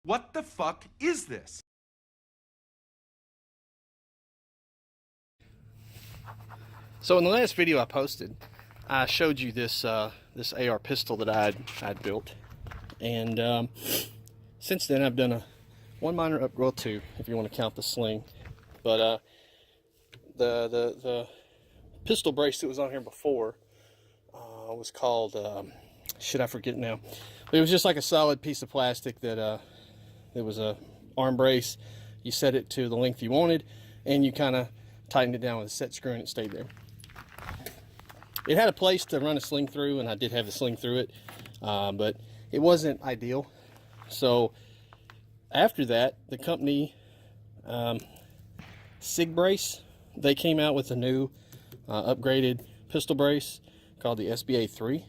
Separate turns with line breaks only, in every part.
What the fuck is this?
So in the last video I posted, I showed you this this AR pistol that I'd built, and since then I've done one minor upgrade, well, two if you want to count the sling. But the pistol brace that was on here before was called shit, I forget now. But it was just like a solid piece of plastic that it was a arm brace. You set it to the length you wanted, and you kind of tightened it down with a set screw, and it stayed there. It had a place to run a sling through, and I did have the sling through it, but it wasn't ideal. So after that, the company Sig Brace, they came out with a new upgraded pistol brace called the SBA 3,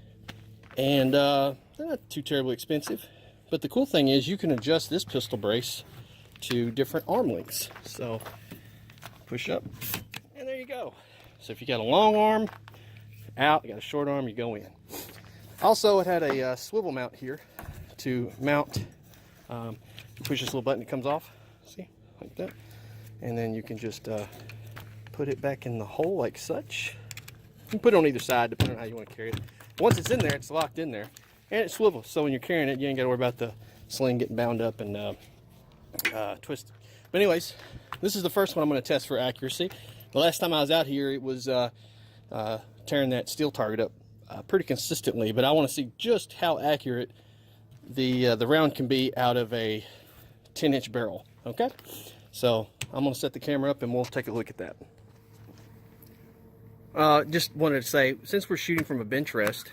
and they're not too terribly expensive. But the cool thing is you can adjust this pistol brace to different arm lengths. So push up, and there you go. So if you got a long arm out, you got a short arm, you go in. Also, it had a swivel mount here to mount. You push this little button, it comes off. See, like that. And then you can just put it back in the hole like such. You can put it on either side depending on how you want to carry it. Once it's in there, it's locked in there, and it swivels. So when you're carrying it, you ain't got to worry about the sling getting bound up and twisted. But anyways, this is the first one I'm going to test for accuracy. The last time I was out here, it was tearing that steel target up pretty consistently, but I want to see just how accurate the round can be out of a 10-inch barrel. Okay, so I'm going to set the camera up and we'll take a look at that. Just wanted to say, since we're shooting from a bench rest,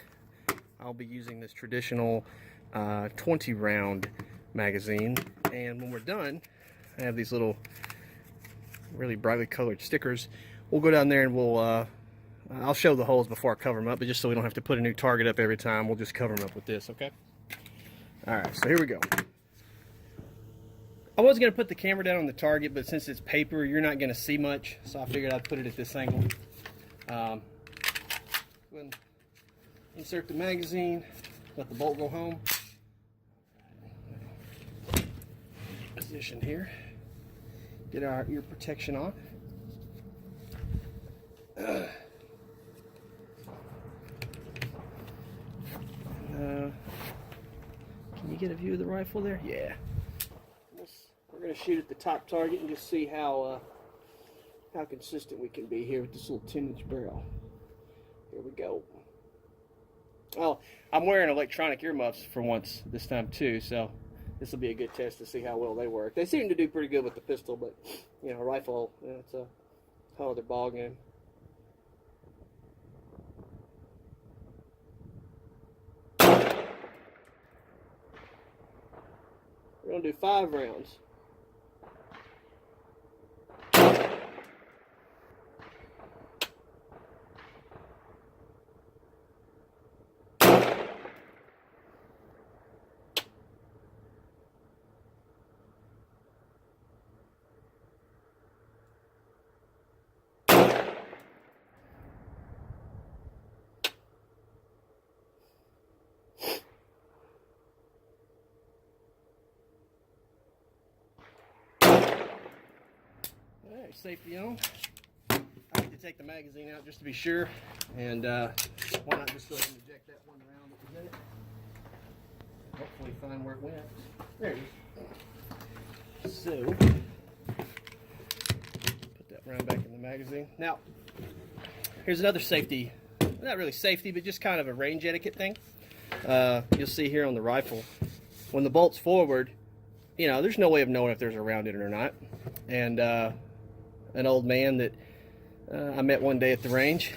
I'll be using this traditional 20 round magazine, and when we're done, I have these little really brightly colored stickers. We'll go down there and I'll show the holes before I cover them up, but just so we don't have to put a new target up every time, we'll just cover them up with this, okay? Alright, so here we go. I was going to put the camera down on the target, but since it's paper, you're not going to see much, so I figured I'd put it at this angle. Insert the magazine, let the bolt go home. Position here. Get our ear protection on. Can you get a view of the rifle there? Yeah. We're going to shoot at the top target and just see how consistent we can be here with this little 10-inch barrel. Here we go. Oh, I'm wearing electronic earmuffs for once this time too, so this will be a good test to see how well they work. They seem to do pretty good with the pistol, but you know, rifle, you know, it's a whole other ball game. We're gonna do 5 rounds. Alright, safety on. I like to take the magazine out just to be sure, and why not just go ahead and eject that one round that was in it. Hopefully find where it went. There it is. So, put that round back in the magazine. Now, here's another safety, not really safety, but just kind of a range etiquette thing. You'll see here on the rifle, when the bolt's forward, you know, there's no way of knowing if there's a round in it or not. And an old man that I met one day at the range,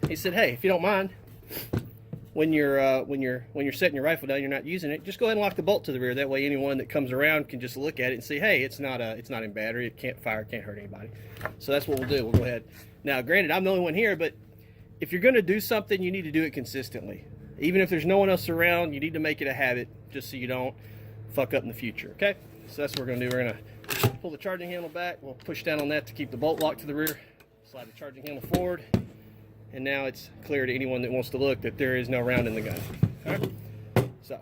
he said, "Hey, if you don't mind, when you're setting your rifle down, you're not using it, just go ahead and lock the bolt to the rear. That way, anyone that comes around can just look at it and see, hey, it's not in battery, it can't fire, it can't hurt anybody." So that's what we'll do. We'll go ahead. Now, granted, I'm the only one here, but if you're going to do something, you need to do it consistently. Even if there's no one else around, you need to make it a habit, just so you don't fuck up in the future. Okay? So that's what we're going to do. We're going to pull the charging handle back. We'll push down on that to keep the bolt locked to the rear. Slide the charging handle forward. And now it's clear to anyone that wants to look that there is no round in the gun. All right? So,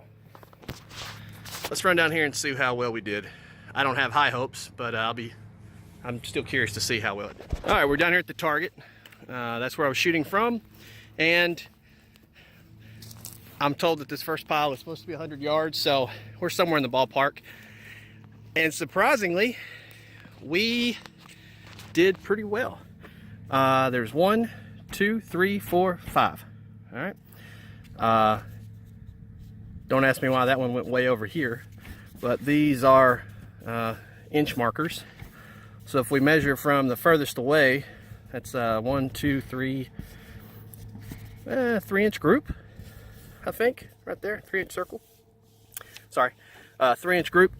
let's run down here and see how well we did. I don't have high hopes, but I'm still curious to see how well it did. All right, we're down here at the target. That's where I was shooting from, and I'm told that this first pile is supposed to be 100 yards, so we're somewhere in the ballpark. And surprisingly, we did pretty well. There's 1, 2, 3, 4, 5. All right. Don't ask me why that one went way over here, but these are inch markers. So if we measure from the furthest away, that's 1, 2, 3, 3-inch group, I think, right there, 3-inch circle. Sorry, 3-inch group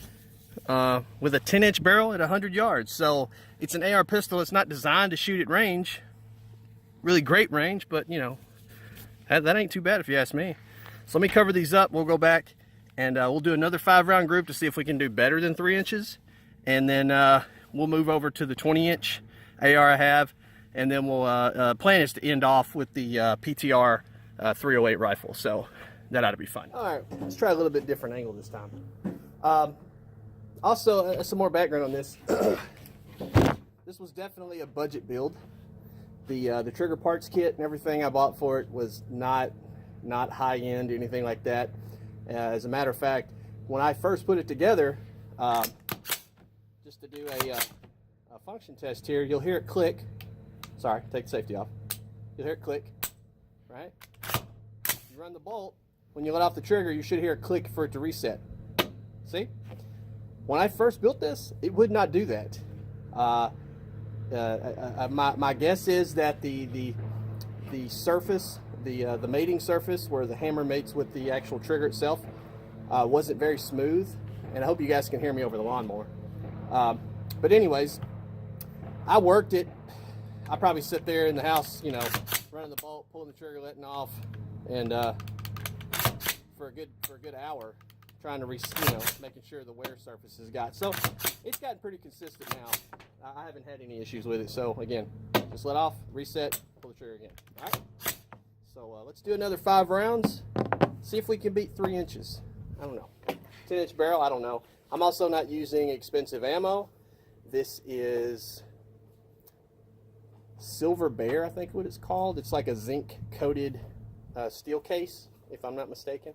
with a 10-inch barrel at 100 yards. So it's an AR pistol. It's not designed to shoot at range, really great range, but you know, that ain't too bad if you ask me. So let me cover these up. We'll go back and we'll do another 5-round group to see if we can do better than 3 inches. And then we'll move over to the 20-inch AR I have, and then we'll plan is to end off with the PTR 308 rifle. So that ought to be fun. All right, let's try a little bit different angle this time. Also, some more background on this. This was definitely a budget build. The trigger parts kit and everything I bought for it was not high-end, anything like that. As a matter of fact, when I first put it together, just to do a function test here, you'll hear it click. Sorry, take the safety off. You'll hear it click, right? You run the bolt. When you let off the trigger, you should hear it click for it to reset. See? When I first built this, it would not do that. My guess is that the surface, the mating surface where the hammer mates with the actual trigger itself, wasn't very smooth, and I hope you guys can hear me over the lawnmower. But anyways, I worked it. I probably sit there in the house, you know, running the bolt, pulling the trigger, letting off, and for a good hour, trying to making sure the wear surface has got. So it's gotten pretty consistent now. I haven't had any issues with it. So again, just let off, reset, pull the trigger again. All right. So let's do another 5 rounds. See if we can beat 3 inches. I don't know. 10-inch barrel. I don't know. I'm also not using expensive ammo. This is Silver Bear, I think what it's called. It's like a zinc coated steel case, if I'm not mistaken.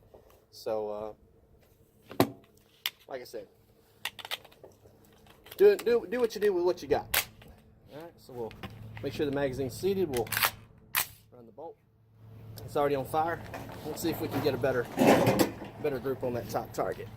So like I said, do what you do with what you got. All right, so we'll make sure the magazine's seated. We'll run the bolt. It's already on fire. Let's see if we can get a better group on that top target.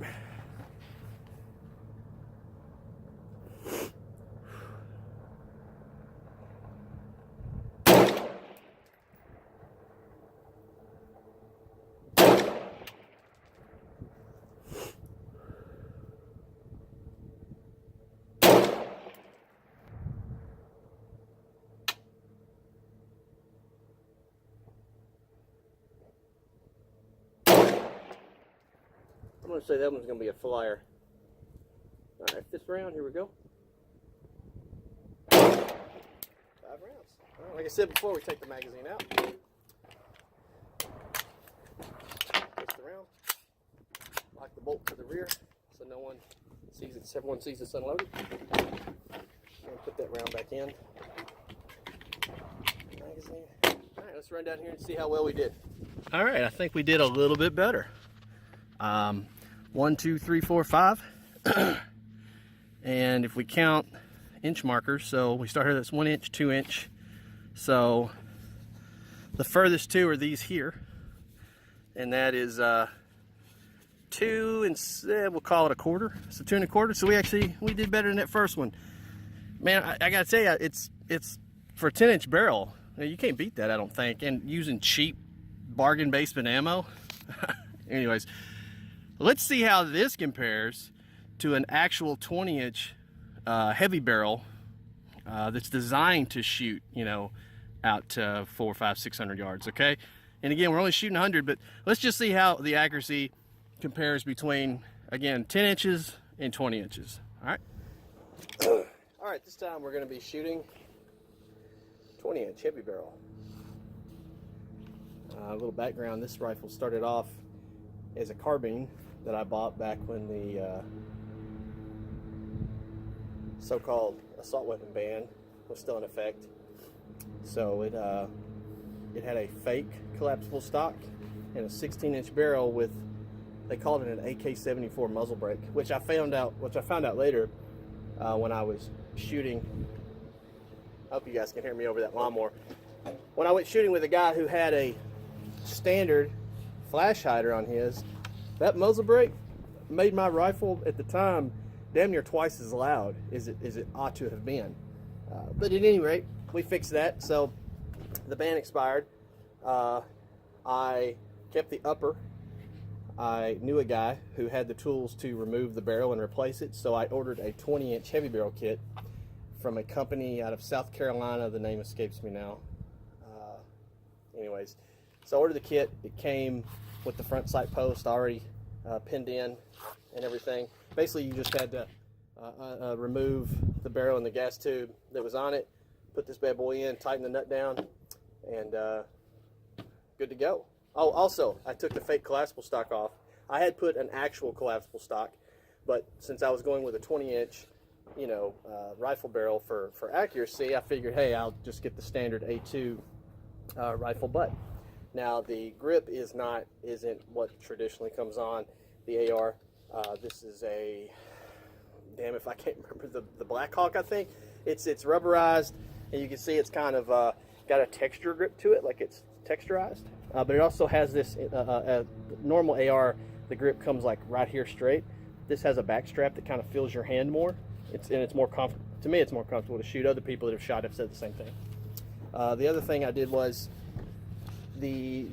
I'm going to say that one's going to be a flyer. All right, this round, here we go. 5 rounds. All right, like I said before, we take the magazine out. Twist the round. Lock the bolt to the rear so no one sees it. Everyone sees it's unloaded. And put that round back in. Magazine. All right, let's run down here and see how well we did. All right, I think we did a little bit better. 1, 2, 3, 4, 5. And if we count inch markers, so we start here, that's 1 inch, 2 inch. So the furthest 2 are these here, and that is 2 and we'll call it 1/4. So 2 1/4. So we did better than that first one. Man, I gotta tell you, it's for a 10-inch barrel. You can't beat that, I don't think. And using cheap bargain basement ammo. Anyways, let's see how this compares to an actual 20-inch heavy barrel that's designed to shoot, you know, out to 400, 500, 600 yards, okay? And again, we're only shooting 100, but let's just see how the accuracy compares between, again, 10 inches and 20 inches, all right? All right, this time we're going to be shooting 20-inch heavy barrel. A little background, this rifle started off as a carbine, that I bought back when the so-called assault weapon ban was still in effect. So it had a fake collapsible stock and a 16-inch barrel with, they called it an AK-74 muzzle brake, which I found out later when I was shooting. I hope you guys can hear me over that lawnmower. When I went shooting with a guy who had a standard flash hider on his, that muzzle brake made my rifle at the time damn near twice as loud as it ought to have been. But at any rate, we fixed that. So the ban expired. I kept the upper. I knew a guy who had the tools to remove the barrel and replace it, so I ordered a 20-inch heavy barrel kit from a company out of South Carolina. The name escapes me now. Anyways, so I ordered the kit. It came with the front sight post already pinned in and everything. Basically, you just had to remove the barrel and the gas tube that was on it, put this bad boy in, tighten the nut down, and good to go. Oh, also, I took the fake collapsible stock off. I had put an actual collapsible stock, but since I was going with a 20-inch, rifle barrel for accuracy, I figured, hey, I'll just get the standard A2 rifle butt. Now, the grip isn't what traditionally comes on the AR. This is a, damn if I can't remember, the Black Hawk, I think. It's rubberized, and you can see it's kind of got a texture grip to it, like it's texturized. But it also has this normal AR, the grip comes like right here straight. This has a back strap that kind of fills your hand more. It's more comfortable. To me, it's more comfortable to shoot. Other people that have shot have said the same thing. The other thing I did was the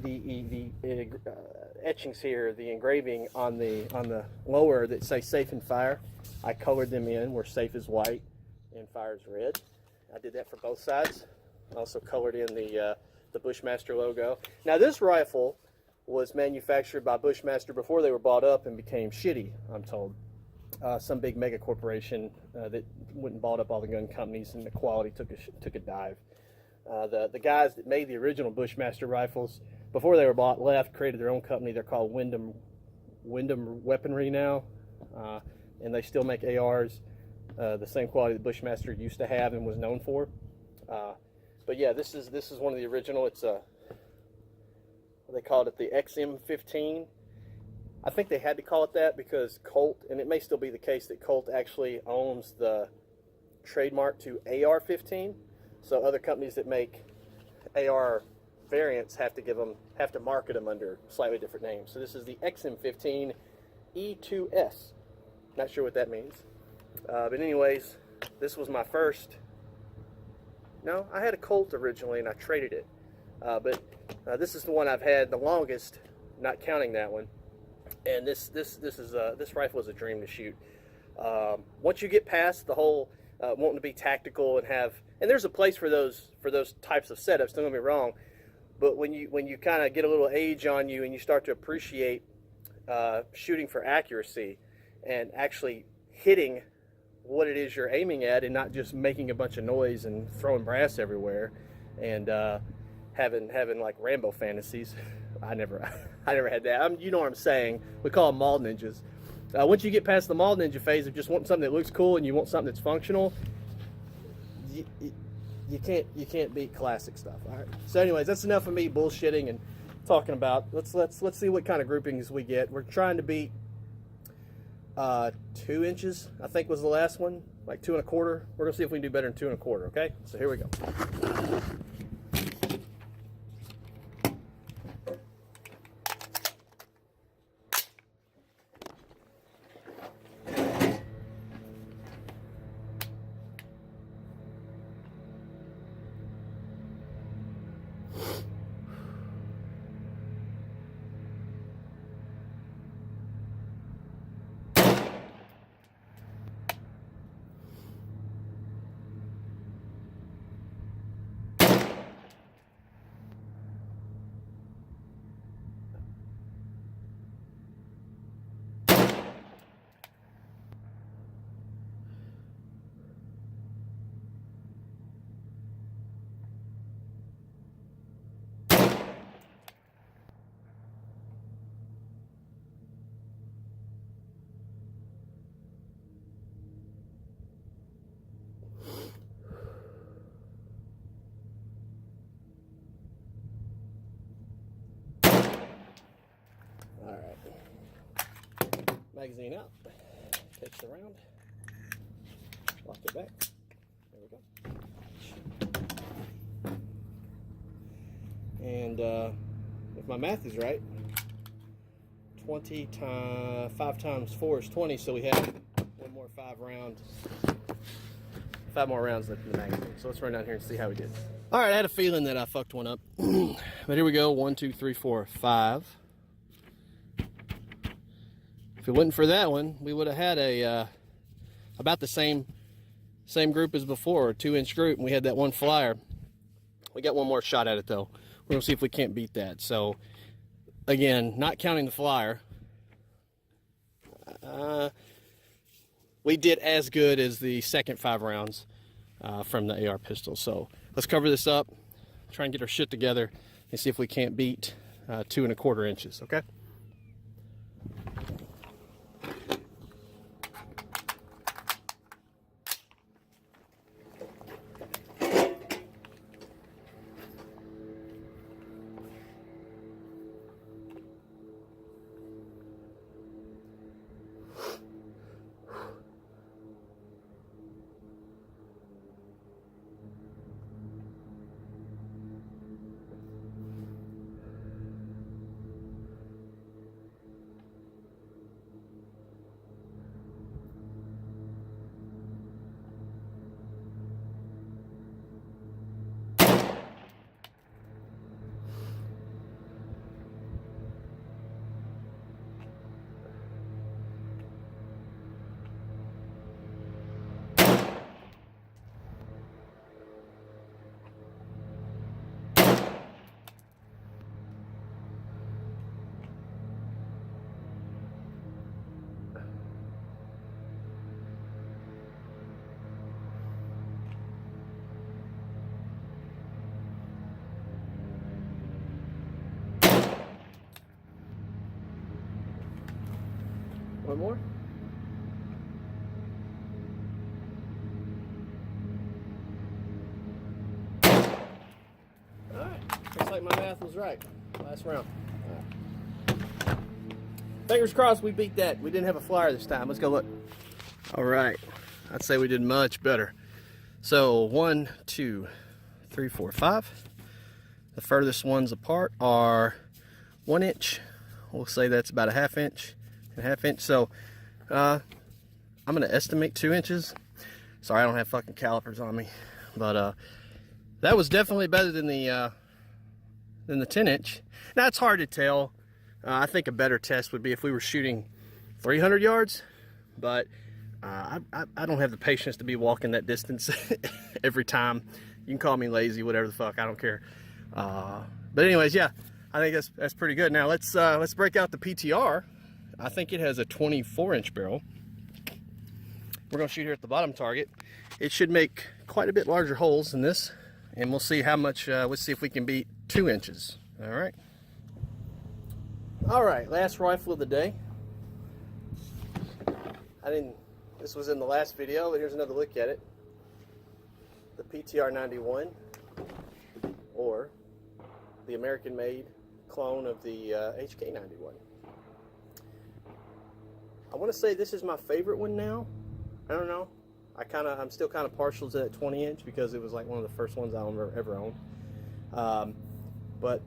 etchings here, the engraving on the lower that say safe and fire. I colored them in where safe is white and fire is red. I did that for both sides. I also colored in the Bushmaster logo. Now, this rifle was manufactured by Bushmaster before they were bought up and became shitty, I'm told. Some big mega corporation that went and bought up all the gun companies, and the quality took a dive. The guys that made the original Bushmaster rifles, before they were bought, left, created their own company. They're called Wyndham Weaponry now, and they still make ARs, the same quality that Bushmaster used to have and was known for. But yeah, this is one of the original. It's they called it the XM15. I think they had to call it that because Colt, and it may still be the case that Colt actually owns the trademark to AR-15. So other companies that make AR variants have to market them under slightly different names. So this is the XM15 E2S. Not sure what that means. But anyways, this was my first. No, I had a Colt originally and I traded it. But this is the one I've had the longest, not counting that one. And this rifle is a dream to shoot. Once you get past the whole wanting to be tactical and there's a place for those types of setups, don't get me wrong, but when you kind of get a little age on you and you start to appreciate shooting for accuracy and actually hitting what it is you're aiming at and not just making a bunch of noise and throwing brass everywhere and having like Rambo fantasies. I never had that. You know what I'm saying. We call them mall ninjas. Once you get past the mall ninja phase of just wanting something that looks cool and you want something that's functional, you can't beat classic stuff. All right. So anyways, that's enough of me bullshitting and talking about. Let's see what kind of groupings we get. We're trying to beat 2 inches, I think was the last one, like 2 1/4. We're gonna see if we can do better than 2 1/4. Okay, so here we go. magazine out, catch the round, lock it back. There we go. And if my math is right, 5 times 4 is 20, so we have one more 5 rounds. 5 more rounds left in the magazine. So let's run down here and see how we did. All right, I had a feeling that I fucked one up. But here we go. 1, 2, 3, 4, 5. If it wasn't for that one, we would have had a about the same group as before, a 2-inch group, and we had that one flyer. We got one more shot at it though. We're gonna see if we can't beat that. So again, not counting the flyer, we did as good as the second 5 rounds from the AR pistol. So let's cover this up, try and get our shit together, and see if we can't beat 2 1/4 inches. Okay. One more. Alright, looks like my math was right. Last round. Right. Fingers crossed we beat that. We didn't have a flyer this time. Let's go look. Alright, I'd say we did much better. So 1, 2, 3, 4, 5. The furthest ones apart are 1 inch. We'll say that's about a 1/2 inch. And 1/2 inch. So I'm gonna estimate 2 inches. Sorry, I don't have fucking calipers on me, but that was definitely better than the 10 inch. Now it's hard to tell. I think a better test would be if we were shooting 300 yards, but I don't have the patience to be walking that distance every time. You can call me lazy, whatever the fuck, I don't care. But anyways, yeah, I think that's pretty good. Now let's break out the PTR. I think it has a 24-inch barrel. We're gonna shoot here at the bottom target. It should make quite a bit larger holes than this, and we'll see how much. Let's see if we can beat 2 inches. All right. All right. Last rifle of the day. This was in the last video, but here's another look at it. The PTR 91, or the American-made clone of the HK 91. I want to say this is my favorite one now. I don't know. I'm still kind of partial to that 20-inch because it was like one of the first ones I ever owned. But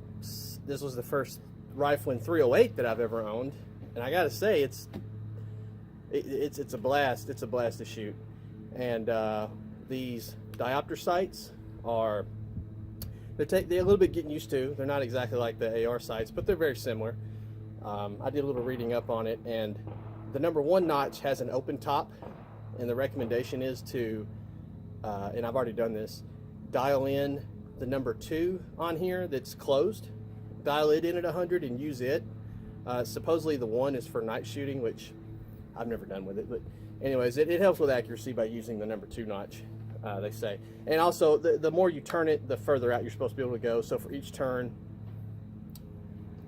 this was the first rifle in .308 that I've ever owned, and I gotta say it's a blast. It's a blast to shoot. And these diopter sights are they're a little bit getting used to. They're not exactly like the AR sights, but they're very similar. I did a little reading up on it, and the number 1 notch has an open top, and the recommendation is to, and I've already done this, dial in the number 2 on here that's closed, dial it in at 100 and use it. Supposedly the 1 is for night shooting, which I've never done with it, but anyways, it helps with accuracy by using the number 2 notch, they say. And also, the more you turn it, the further out you're supposed to be able to go. So for each turn,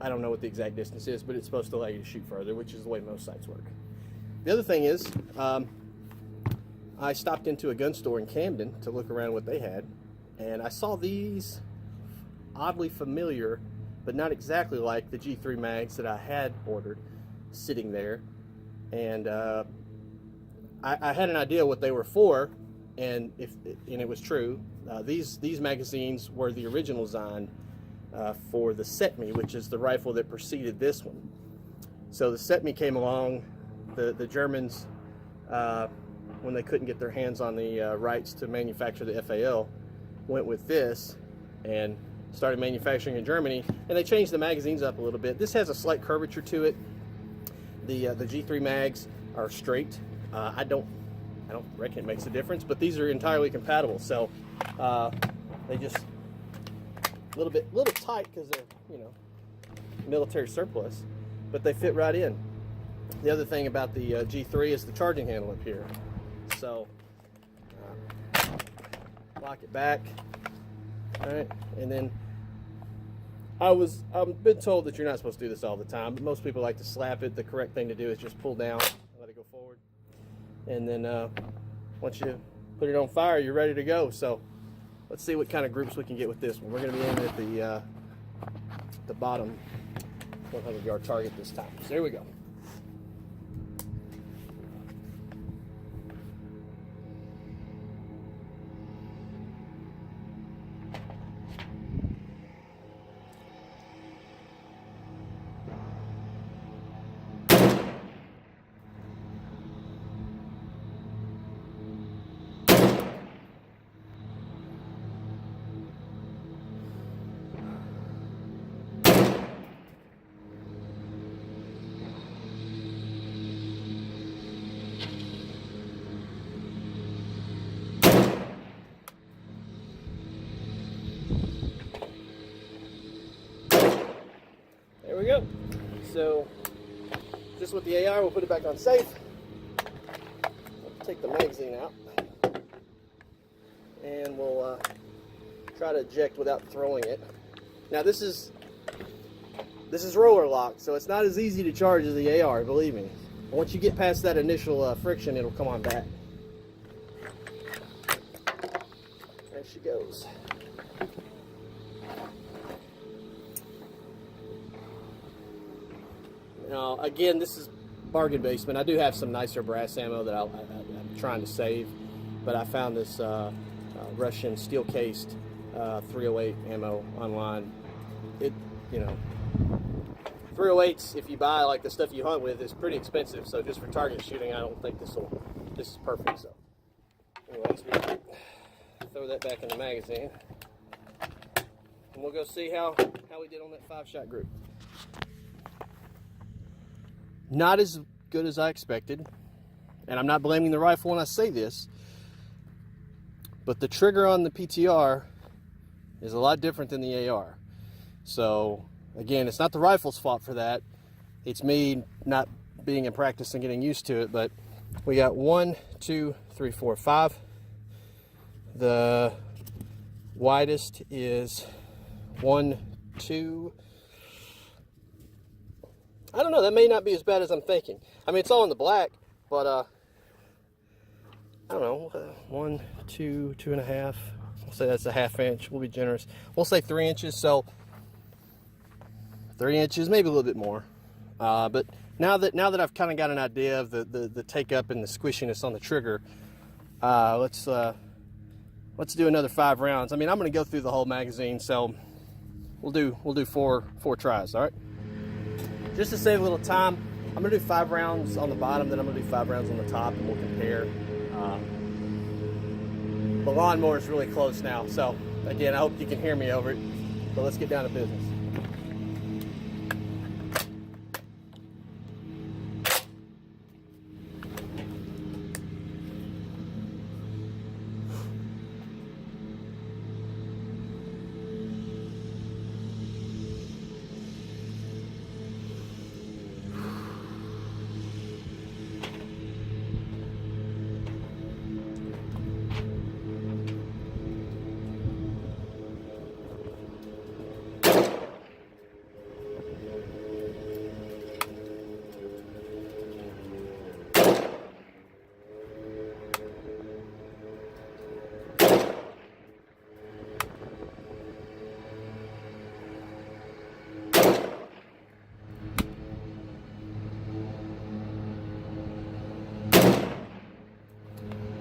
I don't know what the exact distance is, but it's supposed to allow you to shoot further, which is the way most sights work. The other thing is, I stopped into a gun store in Camden to look around what they had, and I saw these oddly familiar, but not exactly like the G3 mags that I had ordered, sitting there. and I had an idea what they were for, and it was true. These magazines were the original design for the Setme, which is the rifle that preceded this one. So the Setme came along. The Germans, when they couldn't get their hands on the rights to manufacture the FAL, went with this and started manufacturing in Germany, and they changed the magazines up a little bit. This has a slight curvature to it. The G3 mags are straight. I don't reckon it makes a difference, but these are entirely compatible. So they just a little bit tight because they're, you know, military surplus, but they fit right in. The other thing about the G3 is the charging handle up here. So lock it back. All right, and then I've been told that you're not supposed to do this all the time, but most people like to slap it. The correct thing to do is just pull down, let it go forward, and then once you put it on fire, you're ready to go. So let's see what kind of groups we can get with this one. We're going to be aiming at the bottom 100-yard target this time. So here we go. There we go. So just with the AR, we'll put it back on safe. Take the magazine out, and we'll try to eject without throwing it. Now this is roller locked, so it's not as easy to charge as the AR, believe me. Once you get past that initial friction, it'll come on back. There she goes. Now, again, this is bargain basement. I do have some nicer brass ammo that I'm trying to save, but I found this Russian steel cased 308 ammo online. It, you know, 308s, if you buy like the stuff you hunt with, is pretty expensive. So just for target shooting, I don't think this is perfect. So, anyways, we'll throw that back in the magazine, and we'll go see how we did on that 5-shot group. Not as good as I expected, and I'm not blaming the rifle when I say this, but the trigger on the PTR is a lot different than the AR. So again, it's not the rifle's fault for that. It's me not being in practice and getting used to it. But we got 1, 2, 3, 4, 5. The widest is 1, 2. I don't know, that may not be as bad as I'm thinking. I mean, it's all in the black, but I don't know, 1, 2, 2.5. We'll say that's a 1/2 inch. We'll be generous. We'll say 3 inches. So 3 inches, maybe a little bit more. But now that I've kind of got an idea of the take up and the squishiness on the trigger, let's do another 5 rounds. I mean, I'm going to go through the whole magazine, so we'll do four tries. All right. Just to save a little time, I'm going to do 5 rounds on the bottom, then I'm going to do 5 rounds on the top, and we'll compare. The lawnmower is really close now, so again, I hope you can hear me over it. But let's get down to business.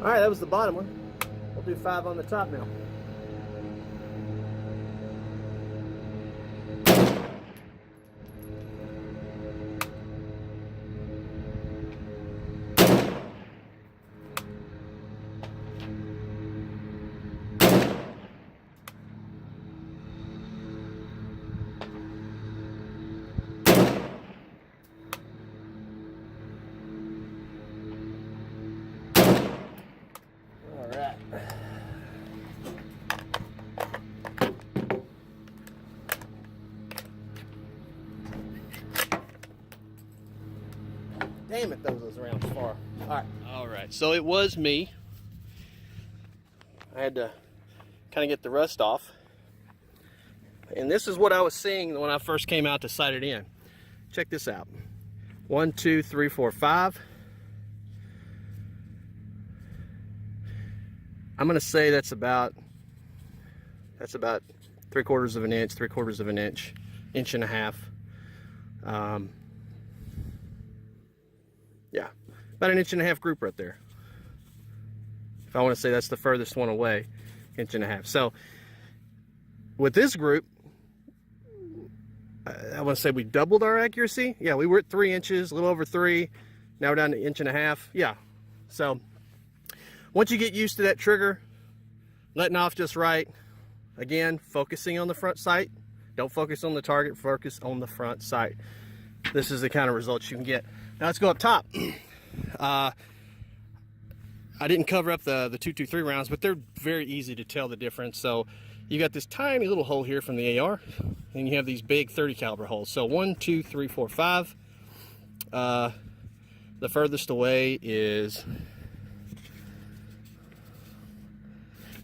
All right, that was the bottom one. We'll do 5 on the top now. Damn it, those rounds far. All right. So it was me. I had to kind of get the rust off. And this is what I was seeing when I first came out to sight it in. Check this out. 1, 2, 3, 4, 5. I'm gonna say that's about 3/4 of an inch, 3/4 of an inch, 1.5 inches. Yeah, about 1.5 inch group right there. If I want to say that's the furthest one away, 1.5 inches. So with this group, I want to say we doubled our accuracy. Yeah, we were at 3 inches, a little over 3. Now we're down to 1.5 inches. Yeah, so once you get used to that trigger, letting off just right, again, focusing on the front sight. Don't focus on the target, focus on the front sight. This is the kind of results you can get. Now let's go up top. I didn't cover up the 223 rounds, but they're very easy to tell the difference. So you got this tiny little hole here from the AR, and you have these big 30 caliber holes. So 1, 2, 3, 4, 5. The furthest away is,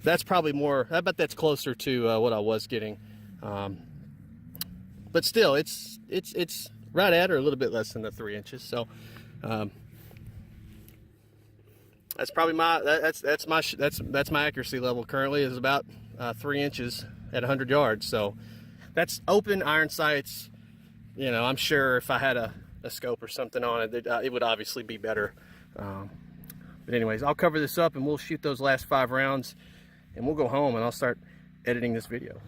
that's probably more, I bet that's closer to what I was getting. But still, it's right at or a little bit less than the 3 inches. So that's probably my that's my accuracy level currently is about 3 inches at 100 yards. So that's open iron sights. You know, I'm sure if I had a scope or something on it, it would obviously be better. But anyways, I'll cover this up and we'll shoot those last 5 rounds, and we'll go home and I'll start editing this video.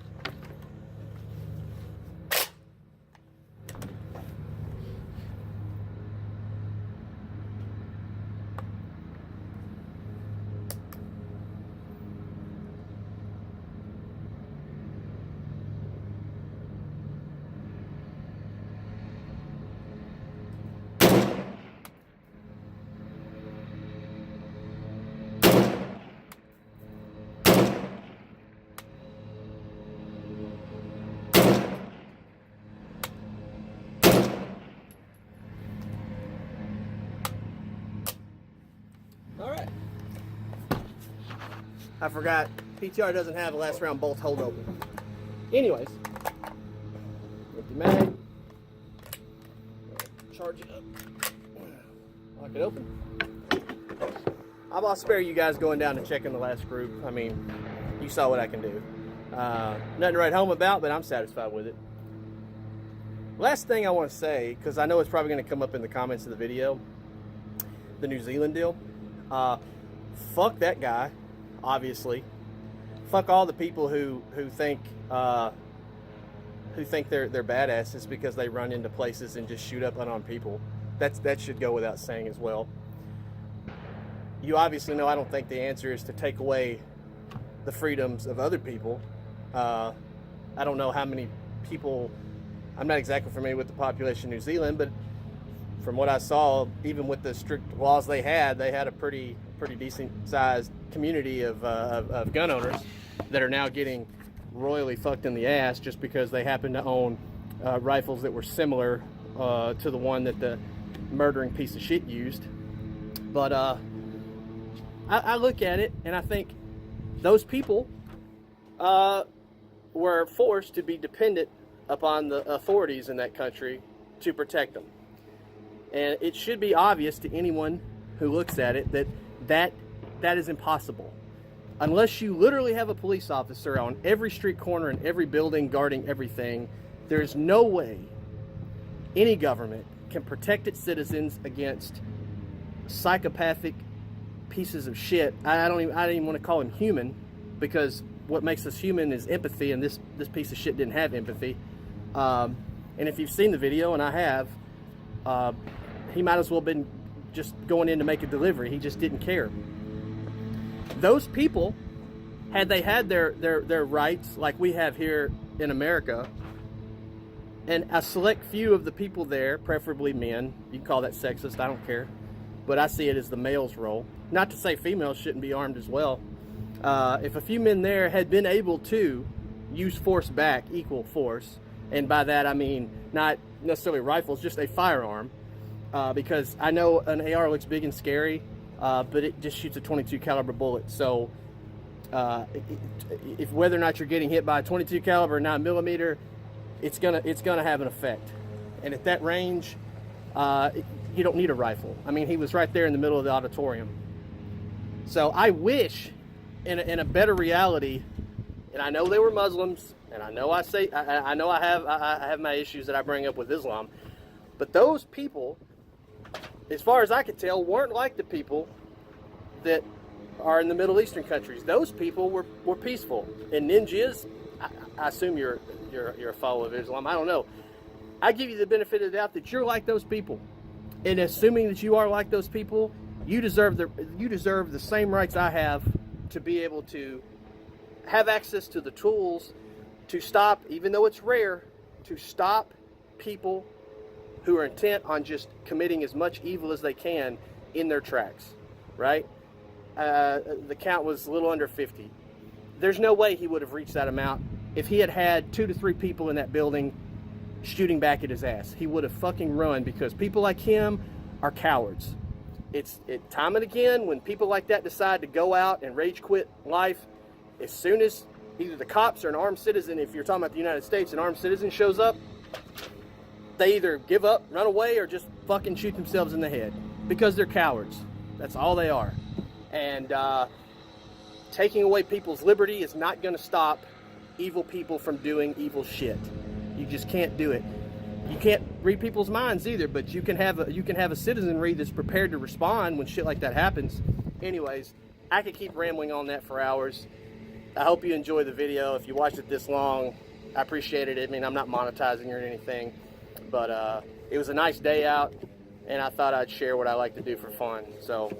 All right. I forgot, PTR doesn't have a last round bolt hold open. Anyways, empty mag, charge it up, lock it open. I'll spare you guys going down and checking the last group. I mean, you saw what I can do. Nothing to write home about, but I'm satisfied with it. Last thing I want to say, because I know it's probably going to come up in the comments of the video, the New Zealand deal. Fuck that guy, obviously. Fuck all the people who think they're badasses because they run into places and just shoot up unarmed people. That should go without saying as well. You obviously know I don't think the answer is to take away the freedoms of other people. I don't know how many people, I'm not exactly familiar with the population of New Zealand, but from what I saw, even with the strict laws they had a pretty decent sized community of gun owners that are now getting royally fucked in the ass just because they happen to own rifles that were similar to the one that the murdering piece of shit used. But I look at it and I think those people were forced to be dependent upon the authorities in that country to protect them. And it should be obvious to anyone who looks at it that is impossible. Unless you literally have a police officer on every street corner and every building guarding everything, there's no way any government can protect its citizens against psychopathic pieces of shit. I don't even want to call him human, because what makes us human is empathy, and this piece of shit didn't have empathy. And if you've seen the video, and I have, he might as well have been just going in to make a delivery. He just didn't care. Those people, had they had their rights like we have here in America, and a select few of the people there, preferably men, you can call that sexist, I don't care, but I see it as the male's role. Not to say females shouldn't be armed as well. If a few men there had been able to use force back, equal force, and by that I mean not necessarily rifles, just a firearm, because I know an AR looks big and scary, but it just shoots a .22 caliber bullet. So if whether or not you're getting hit by a .22 caliber or 9mm, it's gonna have an effect. And at that range, you don't need a rifle. I mean, he was right there in the middle of the auditorium. So I wish, in a better reality, and I know they were Muslims, and I know I have my issues that I bring up with Islam, but those people, as far as I could tell, weren't like the people that are in the Middle Eastern countries. Those people were peaceful. And ninjas, I assume you're a follower of Islam. I don't know. I give you the benefit of the doubt that you're like those people. And assuming that you are like those people, you deserve the same rights I have to be able to have access to the tools to stop, even though it's rare, to stop people who are intent on just committing as much evil as they can in their tracks, right? The count was a little under 50. There's no way he would have reached that amount if he had had 2 to 3 people in that building shooting back at his ass. He would have fucking run, because people like him are cowards. It's time and again, when people like that decide to go out and rage quit life, as soon as either the cops or an armed citizen, if you're talking about the United States, an armed citizen shows up, they either give up, run away, or just fucking shoot themselves in the head, because they're cowards. That's all they are. And taking away people's liberty is not going to stop evil people from doing evil shit. You just can't do it. You can't read people's minds either, but you can have a citizenry that's prepared to respond when shit like that happens. Anyways, I could keep rambling on that for hours. I hope you enjoyed the video. If you watched it this long, I appreciated it. I mean, I'm not monetizing or anything, but it was a nice day out, and I thought I'd share what I like to do for fun. So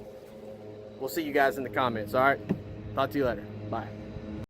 we'll see you guys in the comments, all right? Talk to you later. Bye.